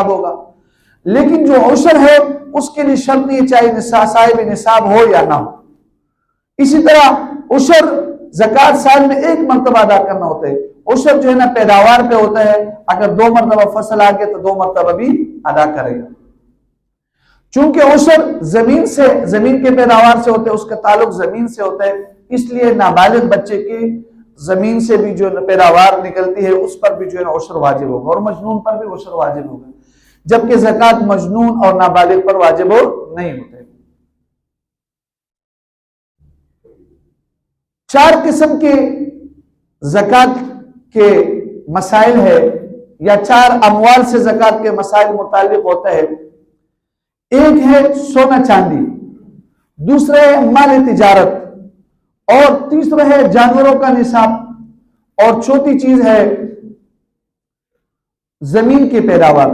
ہوگا. لیکن جو عشر ہے اس کے لیے شرط نہیں چاہیے صاحب نصاب ہو یا نہ ہو. اسی طرح عشر زکوٰۃ سال میں ایک مرتبہ ادا کرنا ہوتا ہے. عشر جو ہے نا پیداوار پہ ہوتا ہے، اگر 2 مرتبہ فصل آ گیا تو 2 مرتبہ بھی ادا کرے گا. چونکہ عشر زمین کے پیداوار سے ہوتا ہے، اس کا تعلق زمین سے ہوتا ہے، اس لیے نابالغ بچے کی زمین سے بھی جو پیداوار نکلتی ہے اس پر بھی جو ہے عشر واجب ہوگا، اور مجنون پر بھی عشر واجب ہوگا، جبکہ زکوٰۃ مجنون اور نابالغ پر واجب نہیں ہوتے. 4 قسم کے زکوٰۃ کے مسائل ہے، یا 4 اموال سے زکوٰۃ کے مسائل متعلق ہوتا ہے. ایک ہے سونا چاندی، دوسرا ہے مال تجارت، اور تیسرا ہے جانوروں کا نصاب، اور چوتھی چیز ہے زمین کی پیداوار.